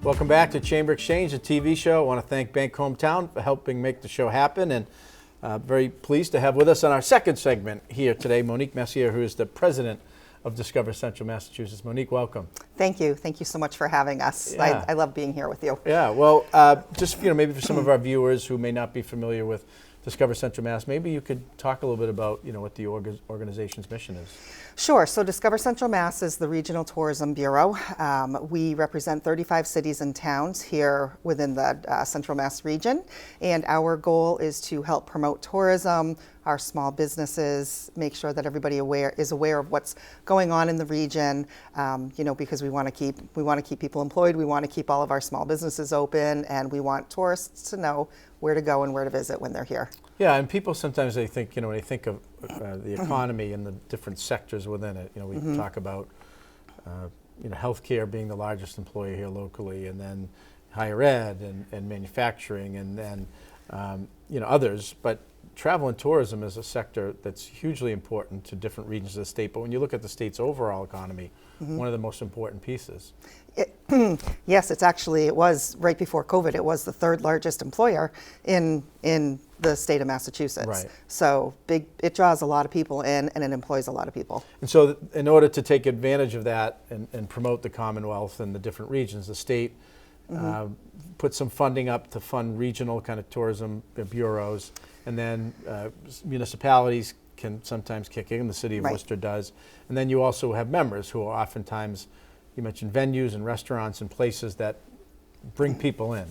Welcome back to Chamber Exchange, a TV show. I want to thank Bank Hometown for helping make the show happen, and very pleased to have with us on our second segment here today, Monique Messier, who is the president of Discover Central Massachusetts. Monique, welcome. Thank you. Thank you so much for having us. Yeah. I love being here with you. Yeah, well, just maybe for some of our viewers who may not be familiar with Discover Central Mass, maybe you could talk a little bit about what the organization's mission is. Sure. So Discover Central Mass is the Regional Tourism Bureau. We represent 35 cities and towns here within the Central Mass region, and our goal is to help promote tourism, our small businesses, make sure that everybody is aware of what's going on in the region. Because we want to keep people employed, we want to keep all of our small businesses open, and we want tourists to know where to go and where to visit when they're here. Yeah, and people sometimes they think, when they think of the economy and the different sectors within it, we talk about, healthcare being the largest employer here locally, and then higher ed and manufacturing, and then, others. But travel and tourism is a sector that's hugely important to different regions of the state. But when you look at the state's overall economy, one of the most important pieces. Yes, it was right before COVID. It was the third largest employer in the state of Massachusetts. Right. So it draws a lot of people in, and it employs a lot of people. And so in order to take advantage of that and promote the Commonwealth and the different regions, the state put some funding up to fund regional kind of tourism bureaus, and then municipalities can sometimes kick in. The city of Worcester does. And then you also have members who are oftentimes, you mentioned venues and restaurants and places that bring people in.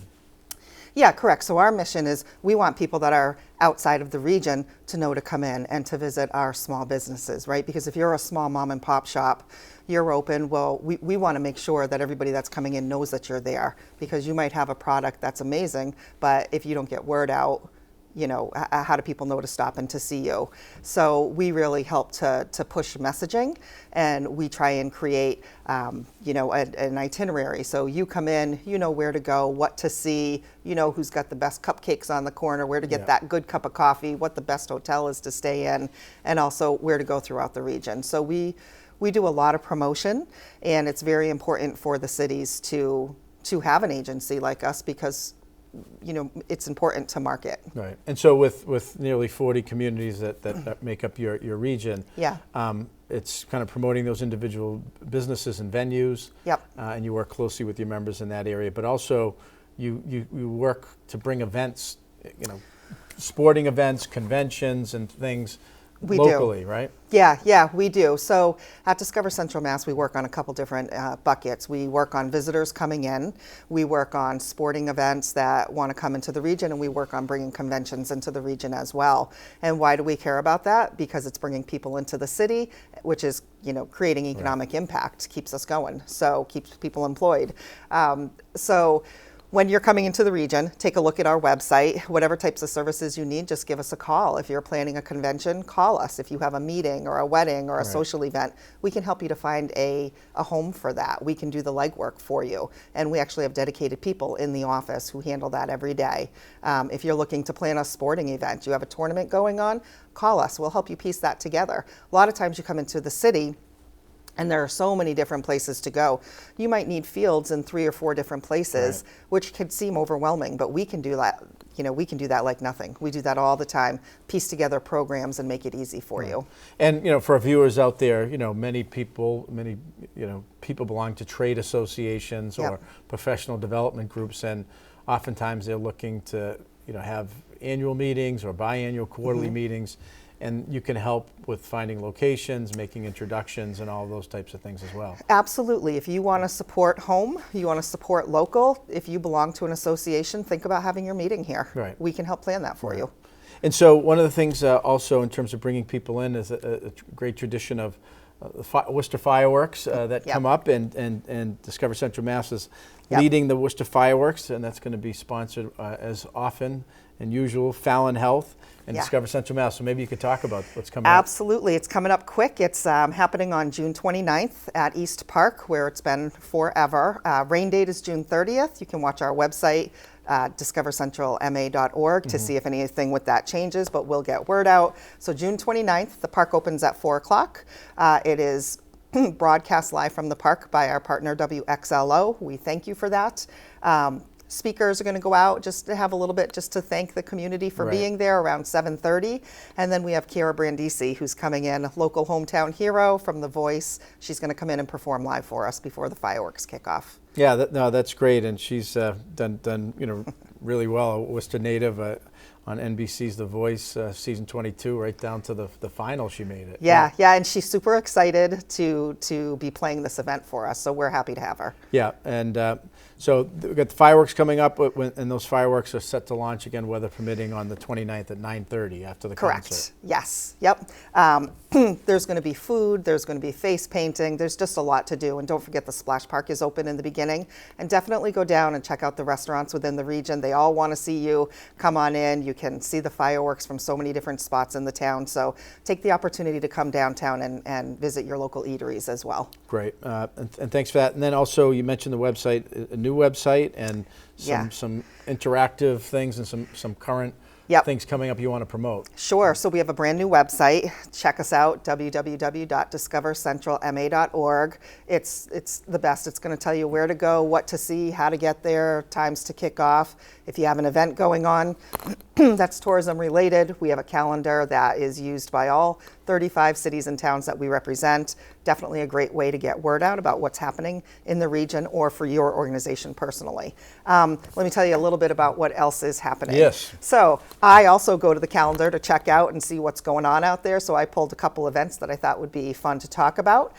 Yeah, correct. So our mission is we want people that are outside of the region to know to come in and to visit our small businesses, right? Because if you're a small mom and pop shop, you're open, well, we want to make sure that everybody that's coming in knows that you're there, because you might have a product that's amazing, but if you don't get word out, how do people know to stop and to see you? So we really help to push messaging, and we try and create, an itinerary. So you come in, you know where to go, what to see, who's got the best cupcakes on the corner, where to get that good cup of coffee, what the best hotel is to stay in, and also where to go throughout the region. So we do a lot of promotion, and it's very important for the cities to have an agency like us, because it's important to market. Right. And so with nearly 40 communities that make up your region, it's kind of promoting those individual businesses and venues. Yep. And you work closely with your members in that area, but also you work to bring events, sporting events, conventions and things locally, right? Yeah, we do. So at Discover Central Mass, we work on a couple different buckets. We work on visitors coming in. We work on sporting events that want to come into the region, and we work on bringing conventions into the region as well. And why do we care about that? Because it's bringing people into the city, which is, creating economic impact, keeps us going, so keeps people employed. So when you're coming into the region, take a look at our website. Whatever types of services you need, just give us a call. If you're planning a convention, call us. If you have a meeting or a wedding or a social event, we can help you to find a home for that. We can do the legwork for you. And we actually have dedicated people in the office who handle that every day. If you're looking to plan a sporting event, you have a tournament going on, call us. We'll help you piece that together. A lot of times you come into the city, and there are so many different places to go. You might need fields in 3 or 4 different places, which could seem overwhelming, but we can do that. We can do that like nothing. We do that all the time, piece together programs and make it easy for you. And, for our viewers out there, many people belong to trade associations or professional development groups, and oftentimes they're looking to, have annual meetings or biannual quarterly meetings. And you can help with finding locations, making introductions, and all those types of things as well. Absolutely. If you want to support home, you want to support local, if you belong to an association, think about having your meeting here. Right. We can help plan that for you. And so one of the things also in terms of bringing people in is a great tradition of Worcester fireworks that come up, and Discover Central Mass is leading the Worcester fireworks, and that's going to be sponsored as often and usual, Fallon Health and Discover Central Mass. So maybe you could talk about what's coming up. Absolutely. It's coming up quick. It's happening on June 29th at East Park, where it's been forever. Rain date is June 30th. You can watch our website, discovercentralma.org, to see if anything with that changes, but we'll get word out. So June 29th, the park opens at 4 o'clock. It is broadcast live from the park by our partner WXLO. We thank you for that. Speakers are going to go out just to have a little bit, just to thank the community for being there around 7:30. And then we have Chiara Brandisi, who's coming in, local hometown hero from The Voice. She's going to come in and perform live for us before the fireworks kick off. Yeah, that's great, and she's done really well. A Worcester native on NBC's The Voice, season 22, right down to the final. She made it. Yeah, and she's super excited to be playing this event for us. So we're happy to have her. Yeah, and so we've got the fireworks coming up, and those fireworks are set to launch again, weather permitting, on the 29th at 9:30 after the Correct. concert. Yes. Yep. There's going to be food. There's going to be face painting. There's just a lot to do. And don't forget the splash park is open in the beginning. And definitely go down and check out the restaurants within the region. They all want to see you. Come on in. You can see the fireworks from so many different spots in the town. So take the opportunity to come downtown and visit your local eateries as well. Great. And thanks for that. And then also you mentioned the website, a new website, and some interactive things and some current things coming up you want to promote. Sure. So we have a brand new website. Check us out, www.discovercentralma.org. It's the best. It's going to tell you where to go, what to see, how to get there, times to kick off. If you have an event going on that's tourism related, we have a calendar that is used by all 35 cities and towns that we represent. Definitely a great way to get word out about what's happening in the region or for your organization personally. Let me tell you a little bit about what else is happening. Yes. So I also go to the calendar to check out and see what's going on out there. So I pulled a couple events that I thought would be fun to talk about.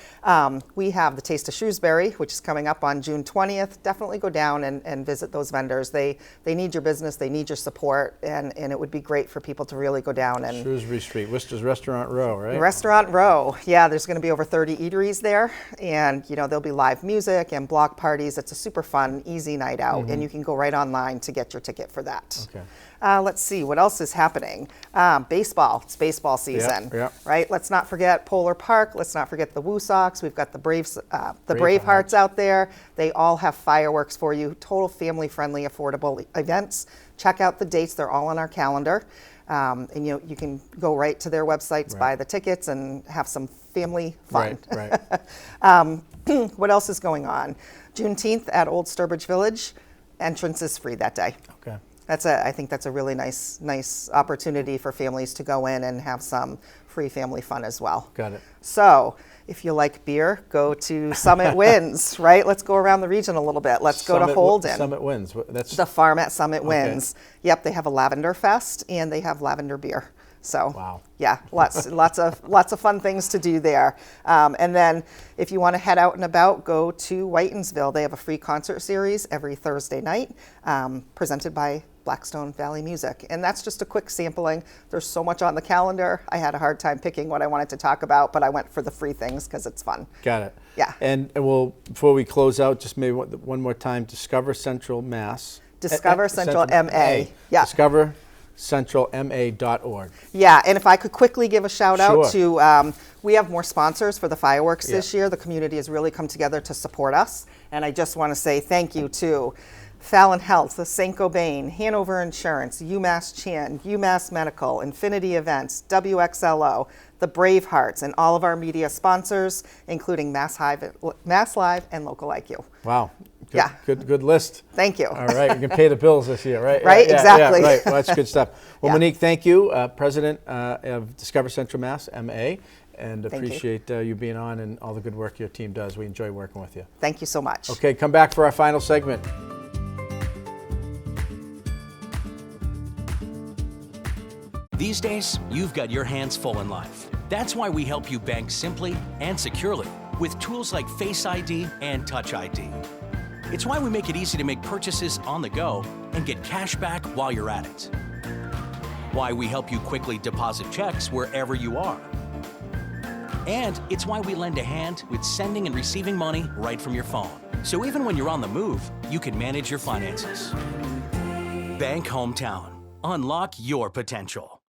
We have the Taste of Shrewsbury, which is coming up on June 20th. Definitely go down and visit those vendors. They need your business, they need your support, and it would be great for people to really go down and... Shrewsbury Street, Worcester's Restaurant Row, right? Restaurant Row. Yeah, there's going to be over 30 eateries there, and there'll be live music and block parties. It's a super fun, easy night out, and you can go right online to get your ticket for that. Okay. Let's see, what else is happening? Baseball. It's baseball season, right? Let's not forget Polar Park. Let's not forget the Woo Sox. We've got the Bravehearts out there. They all have fireworks for you. Total family-friendly, affordable events. Check out the dates. They're all on our calendar. And you can go right to their websites, buy the tickets, and have some family fun. Right. What else is going on? Juneteenth at Old Sturbridge Village. Entrance is free that day. Okay. I think that's a really nice opportunity for families to go in and have some free family fun as well. Got it. So if you like beer, go to Summit Winds, right? Let's go around the region a little bit. Let's go to Holden. Summit Winds. That's the farm at Summit Winds. Yep, they have a lavender fest and they have lavender beer. So wow. Yeah, lots of fun things to do there. And then if you want to head out and about, go to Whitensville. They have a free concert series every Thursday night, presented by Blackstone Valley Music. And that's just a quick sampling. There's so much on the calendar. I had a hard time picking what I wanted to talk about, but I went for the free things because it's fun. Got it. Yeah. And we'll, before we close out, just maybe one more time, Discover Central Mass. Discover Central MA. Yeah. DiscoverCentralMA.org. Yeah, and if I could quickly give a shout out to, we have more sponsors for the fireworks this year. The community has really come together to support us. And I just want to say thank you to Fallon Health, the St. Gobain, Hanover Insurance, UMass Chan, UMass Medical, Infinity Events, WXLO, the Bravehearts, and all of our media sponsors, including Mass Live and Local IQ. Wow. Good list. Thank you. All right, you can pay the bills this year, right? Right, exactly. Right, well, that's good stuff. Well, Monique, thank you, President of Discover Central Mass, MA, and appreciate you being on and all the good work your team does. We enjoy working with you. Thank you so much. Okay, come back for our final segment. These days, you've got your hands full in life. That's why we help you bank simply and securely with tools like Face ID and Touch ID. It's why we make it easy to make purchases on the go and get cash back while you're at it. Why we help you quickly deposit checks wherever you are. And it's why we lend a hand with sending and receiving money right from your phone. So even when you're on the move, you can manage your finances. Bank Hometown. Unlock your potential.